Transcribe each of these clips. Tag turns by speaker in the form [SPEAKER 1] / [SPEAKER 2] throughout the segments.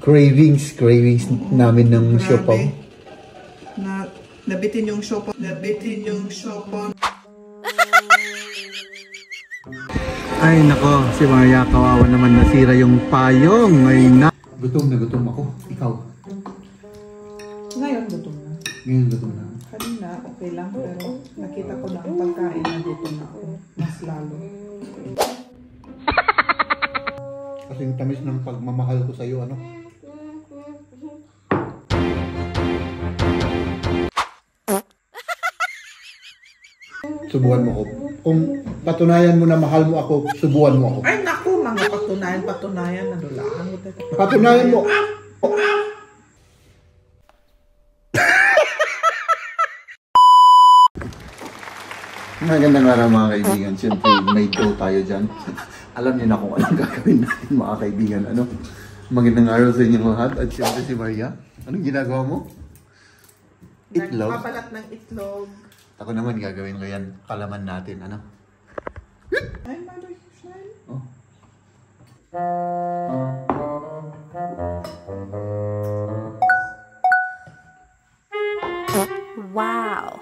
[SPEAKER 1] Cravings namin ng siopaw.
[SPEAKER 2] Nabitin yung siopaw.
[SPEAKER 1] Ay nako, si Maria kawawa naman, nasira yung payong. Ay na. Gutom na gutom ako. Ikaw?
[SPEAKER 2] Ngayon gutom na.
[SPEAKER 1] Ngayon gutom na.
[SPEAKER 2] Kanina okay lang, pero nakita ko na ang pagkain na gutom na ako. Mas lalo.
[SPEAKER 1] Kasing tamis ng pagmamahal ko sa'yo, ano? Subuhan mo ako. Kung patunayan mo na mahal mo ako, subuhan mo ako.
[SPEAKER 2] Ay naku, mga patunayan na dulaan mo.
[SPEAKER 1] Patunayan mo. Magandang araw mga kaibigan. Siyempre may go tayo dyan. Alam niyo na kung anong gagawin natin mga kaibigan. Ano? Magandang araw sa inyong lahat. At siyempre si Maria. Anong ginagawa mo? Itlog?
[SPEAKER 2] Nagpapalat ng itlog.
[SPEAKER 1] Ako naman gagawin ko yan. Palaman natin. Ano?
[SPEAKER 2] Ay, Mother Shine.
[SPEAKER 1] Oh.
[SPEAKER 3] Wow.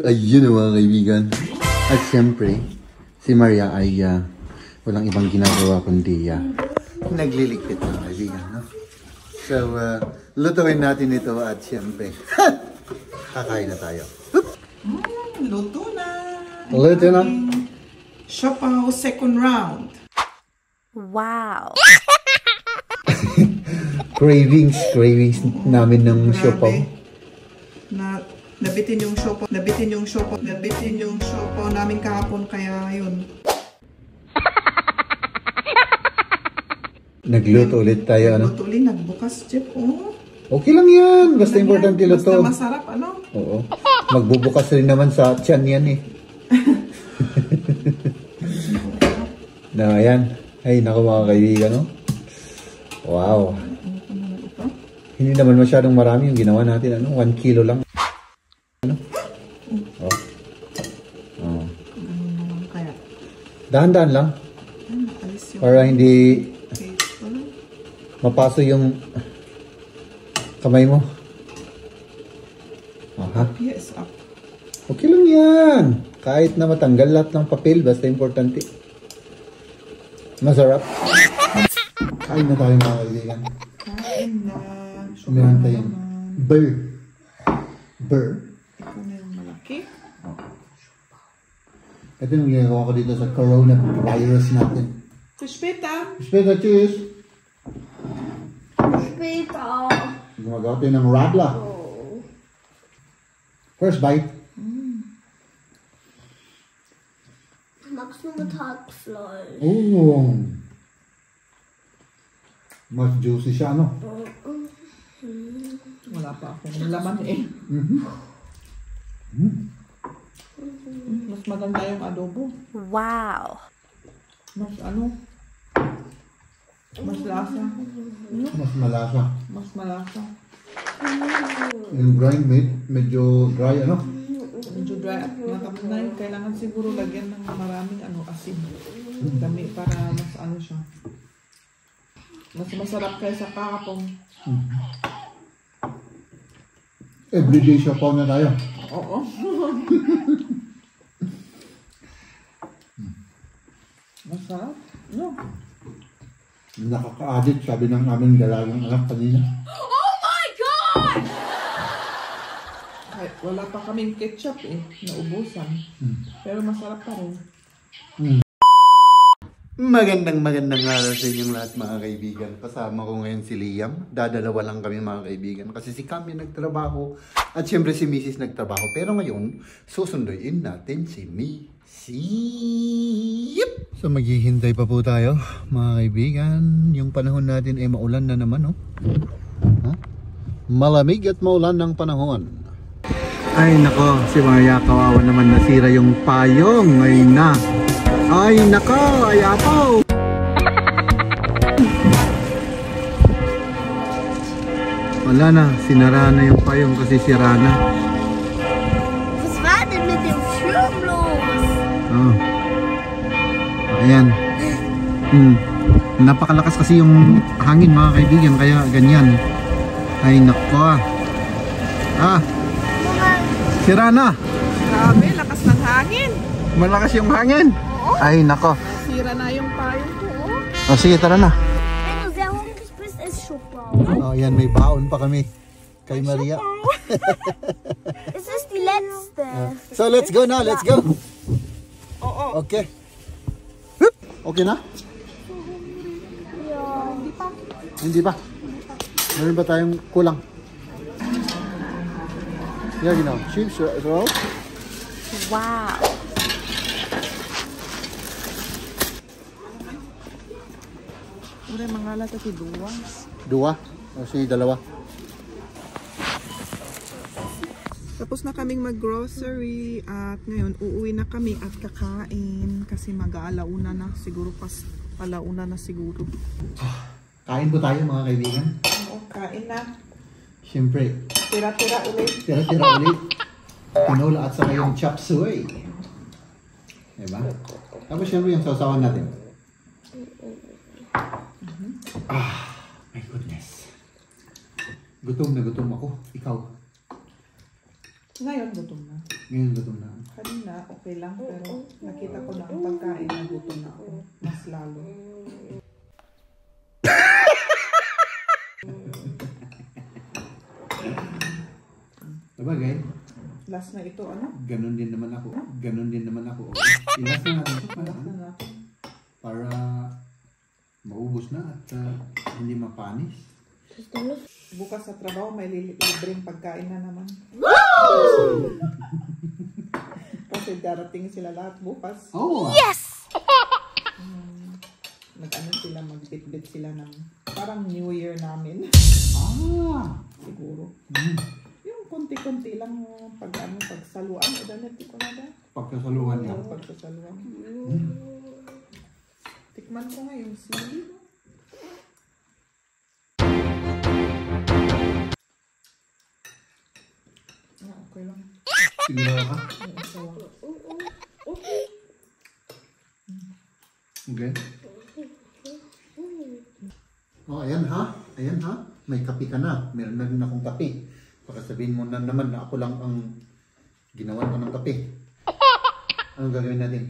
[SPEAKER 1] Ayun mga kaibigan. At siyempre, si Maria ay walang ibang ginagawa kundi nagliligpit mga kaibigan. No? So, lutuin natin ito at siyempre, kakain na tayo.
[SPEAKER 2] Luto na.
[SPEAKER 1] Luto na.
[SPEAKER 2] Siopaw second round.
[SPEAKER 3] Wow.
[SPEAKER 1] Cravings namin ng siopaw.
[SPEAKER 2] Nabitin yung siopaw namin kahapon, kaya yun.
[SPEAKER 1] Nagluto ulit tayo, ano?
[SPEAKER 2] Nagluto ulit, nagbukas, Jeff, oh.
[SPEAKER 1] Okay lang yan, basta importante luto.
[SPEAKER 2] Basta masarap, ano?
[SPEAKER 1] Oo. Magbubukas rin naman sa tiyan yan eh. Na, ayan. Ay, naku mga kaibigan, no? Wow. Hindi naman masyadong marami yung ginawa natin, ano? 1 kilo lang. Ano? Oh. Oh.
[SPEAKER 2] Kaya?
[SPEAKER 1] Dahan-dahan lang. Para hindi mapaso yung kamay mo. Aha.
[SPEAKER 2] Yes, up.
[SPEAKER 1] Okay lang yan. Kahit na matanggal lahat ng papel, basta importante. Masarap. Kain na tayo mga kaibigan.
[SPEAKER 2] Kain na.
[SPEAKER 1] Meron tayong burr.
[SPEAKER 2] Ito na yung malaki.
[SPEAKER 1] Ito yung ginagawa ko dito sa coronavirus natin.
[SPEAKER 2] Kuspeta.
[SPEAKER 1] Kuspeta, cheers!
[SPEAKER 3] Kuspeta.
[SPEAKER 1] Gumagawa tayo ng radla. First bite.
[SPEAKER 3] Magst du mit Hackfleisch?
[SPEAKER 1] Oh! Mas juicy siya, no?
[SPEAKER 2] Wala pa akong laman eh. Mas maganda yung adobo.
[SPEAKER 3] Wow.
[SPEAKER 2] Mas ano? Mas lasa.
[SPEAKER 1] Mas malasa.
[SPEAKER 2] Mas malasa.
[SPEAKER 1] Yung grind meat, medyo dry, ano?
[SPEAKER 2] Medyo dry at matapos na yun. Kailangan siguro lagyan ng maraming asin. Dami para mas ano siya. Mas masarap kaysa kahapon.
[SPEAKER 1] Everyday siopaw na tayo.
[SPEAKER 2] Oo. Masarap. No.
[SPEAKER 1] Nakaka-addict, sabi ng aming dalagang anak kanina.
[SPEAKER 3] Oh my God!
[SPEAKER 2] Ay, wala pa kaming ketchup eh. Naubusan. Pero masarap pa rin.
[SPEAKER 1] Magandang araw sa inyong lahat mga kaibigan. Kasama ko ngayon si Liam. Dadalawa lang kami mga kaibigan. Kasi si Cam yung nagtrabaho. At syempre si Mrs. nagtrabaho. Pero ngayon, susunduin natin si Missy. Yep! So maghihintay pa po tayo mga kaibigan. Yung panahon natin ay maulan na naman, no? Ha? Malamig at maulan ng panahon. Ay nako, si Maya kawawa naman, nasira yung payong. Ay na. Ay nako, ay apo. Wala na, sinara na yung payong kasi sira na.
[SPEAKER 3] Was war denn mit dem Flug los?
[SPEAKER 1] Oh. Ayan. Napakalakas kasi yung hangin mga kaibigan, kaya ganyan. Ay nako. Sira na.
[SPEAKER 2] Grabe, lakas ng hangin.
[SPEAKER 1] Malakas yung hangin.
[SPEAKER 2] Oo.
[SPEAKER 1] Ay nako.
[SPEAKER 2] Nasira na yung payong ko. Oh.
[SPEAKER 1] O sige, tara na.
[SPEAKER 3] Wenn du sehr hungrig bist, isst Schokolade.
[SPEAKER 1] Oh, yan, may baon pa kami kay Maria.
[SPEAKER 3] Es ist die letzte.
[SPEAKER 1] So let's go na, let's go.
[SPEAKER 2] Oo.
[SPEAKER 1] Okay. Hup. Okay na?
[SPEAKER 3] Ja.
[SPEAKER 1] Hindi pa. Meron ba tayong kulang? Yeah, genau. Chips, roll.
[SPEAKER 3] Wow.
[SPEAKER 2] Ure, mangalat at iduwas.
[SPEAKER 1] Dua. O sige, dalawa.
[SPEAKER 2] Tapos na kaming mag-grocery at ngayon uuwi na kami at kakain kasi mag-aalauna na siguro palauna na siguro.
[SPEAKER 1] Kain po tayo mga kaibigan.
[SPEAKER 2] Oo, kain na.
[SPEAKER 1] Siyempre,
[SPEAKER 2] Tira-tira ulit.
[SPEAKER 1] tira-tira ulit. Tinola at saka yung chop suey. Diba? Tapos siyempre yung sausawan natin. My goodness. Gutom na gutom ako. Ikaw.
[SPEAKER 2] Ngayon gutom na.
[SPEAKER 1] Ngayon gutom na.
[SPEAKER 2] Kanina okay lang pero nakita ko na ang pagkain na gutom na ako. Mas lalo.
[SPEAKER 1] Sabagay,
[SPEAKER 2] Last na ito ano?
[SPEAKER 1] ganun din naman ako. Ganun din naman ako. Ilas na natin ito para,
[SPEAKER 2] Last na natin.
[SPEAKER 1] para maubos na at hindi mapanis.
[SPEAKER 2] Bukas sa trabaho may libreng pagkain na naman. Kasi darating sila lahat bukas.
[SPEAKER 1] Oh!
[SPEAKER 3] Yes!
[SPEAKER 2] Nag-ano sila, magbitbit sila ng parang New Year namin.
[SPEAKER 1] Ah!
[SPEAKER 2] Siguro.
[SPEAKER 1] Mm.
[SPEAKER 2] Yung konti-konti lang pagsaluan. O dalit, di ko na ba?
[SPEAKER 1] Pagkasaluhan niya.
[SPEAKER 2] Yung pagsasaluan. Tikman ko nga yung sili. Okay lang.
[SPEAKER 1] Siguro ka?
[SPEAKER 2] Yung sawa.
[SPEAKER 1] Okay. Oh, ayan ha. Ayan ha. May kape ka na. Meron na rin akong kape. Baka sabihin mo na naman na ako lang ang ginawa ko ng kape. Anong gagawin natin?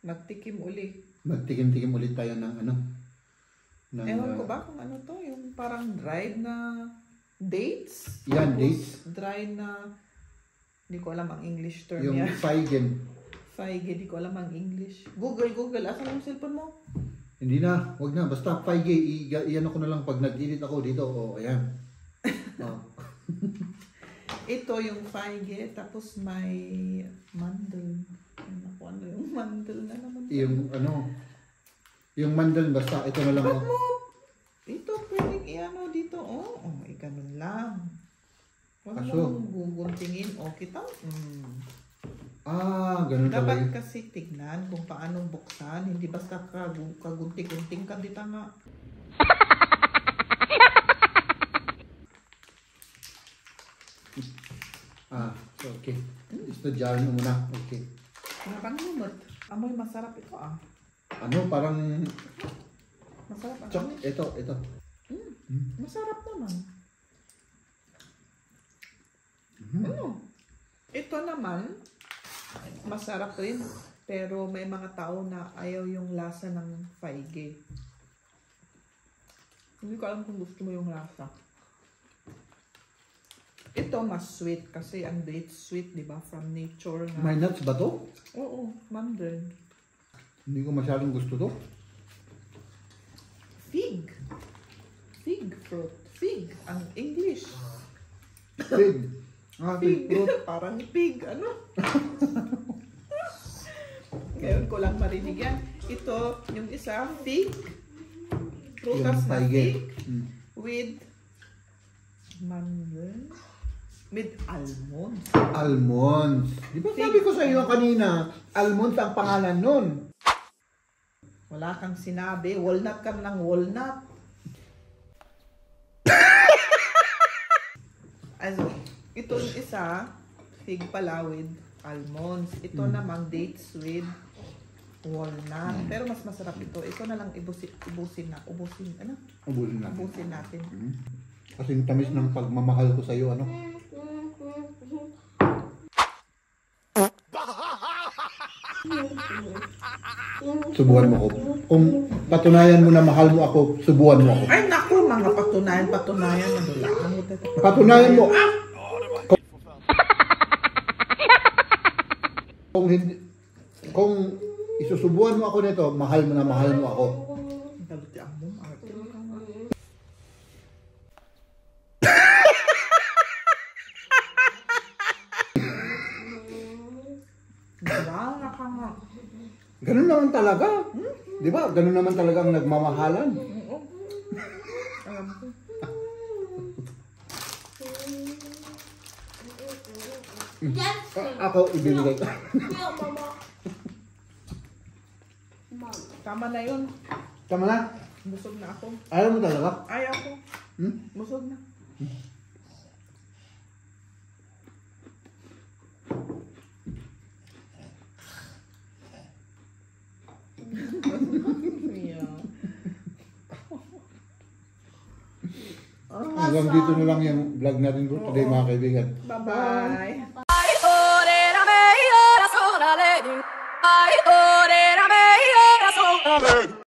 [SPEAKER 2] Magtikim uli.
[SPEAKER 1] Magtikim-tikim ulit tayo ng ano? Ng,
[SPEAKER 2] Ewan ko ba kung ano to? Yung parang dried na dates?
[SPEAKER 1] Yan,
[SPEAKER 2] Tapos
[SPEAKER 1] dates.
[SPEAKER 2] Dried na, hindi ko alam ang English term
[SPEAKER 1] Yung
[SPEAKER 2] yan.
[SPEAKER 1] feigen.
[SPEAKER 2] Feige, di ko alam ang English. Google. Asan yung cellphone mo?
[SPEAKER 1] Hindi na. Wag na. Basta feige. Iyan ako na lang pag nag-edit ako dito. Oh, ayan. Oh.
[SPEAKER 2] Ito yung feige, tapos may mandel. Ano yung mandel na naman?
[SPEAKER 1] Yung ano. Yung mandel basta. Ito na lang.
[SPEAKER 2] Ba't
[SPEAKER 1] Oh.
[SPEAKER 2] mo? Ito, pwedeng i-ano dito. Oh, ganun lang. Huwag
[SPEAKER 1] Kaso?
[SPEAKER 2] mo guguntingin. O, kita?
[SPEAKER 1] Ah, ganun
[SPEAKER 2] Dapat
[SPEAKER 1] talaga.
[SPEAKER 2] kasi tignan kung paano buksan. Hindi basta kagunting-gunting ka dito nga.
[SPEAKER 1] Ah, so okay. Ito jar mo muna. Okay.
[SPEAKER 2] Nakangumot. Amoy masarap ito ah.
[SPEAKER 1] Ano, parang
[SPEAKER 2] Masarap ang
[SPEAKER 1] chok.
[SPEAKER 2] amoy.
[SPEAKER 1] Ito.
[SPEAKER 2] Masarap naman. Ito naman, masarap rin. Pero may mga tao na ayaw yung lasa ng feige. Hindi ko alam kung gusto mo yung lasa. Ito mas sweet kasi ang dates sweet, di ba? From nature nga.
[SPEAKER 1] May nuts ba to?
[SPEAKER 2] Oo, mandarin.
[SPEAKER 1] Hindi ko masyadong gusto to.
[SPEAKER 2] Fig. Fig fruit. Fig, ang English.
[SPEAKER 1] Fig. Ah,
[SPEAKER 2] Pig.
[SPEAKER 1] fig fruit.
[SPEAKER 2] Parang pig, ano? Ngayon ko lang marinig yan. Ito, yung isa, fig. Prutas
[SPEAKER 1] Yung
[SPEAKER 2] na
[SPEAKER 1] feige.
[SPEAKER 2] fig with mandarin. With almonds.
[SPEAKER 1] Almonds. Di ba sabi ko sa iyo kanina, almonds ang pangalan nun.
[SPEAKER 2] Wala kang sinabi. Walnut ka ng walnut. Also, itong isa, fig pala with almonds. Ito namang dates with walnut. Pero mas masarap ito. Ito na lang ubusin
[SPEAKER 1] Ubusin natin.
[SPEAKER 2] ubusin natin.
[SPEAKER 1] Kasing tamis ng pagmamahal ko sa iyo, ano? Subuhan mo ako. Kung patunayan mo na mahal mo ako, subuhan mo ako.
[SPEAKER 2] Ay, naku, mga patunayan. Nadulaan mo dito.
[SPEAKER 1] Patunayan mo. Kung isusubuhan mo ako nito, mahal mo na mahal mo ako.
[SPEAKER 2] Daluti ang mo. Wala ka nga.
[SPEAKER 1] Ganun naman talaga. Di ba? Ganun naman talaga ang nagmamahalan.
[SPEAKER 2] Oo. Alam ko.
[SPEAKER 1] Ako, ibibigay ko.
[SPEAKER 2] Tama na yun.
[SPEAKER 1] Tama na?
[SPEAKER 2] Busog na ako.
[SPEAKER 1] Ayaw mo talaga?
[SPEAKER 2] Ay, ako.
[SPEAKER 1] Hmm?
[SPEAKER 2] Busog na. Yeah.
[SPEAKER 1] Hanggang dito na lang yung vlog natin for today, mga kaibigan.
[SPEAKER 2] Bye-bye.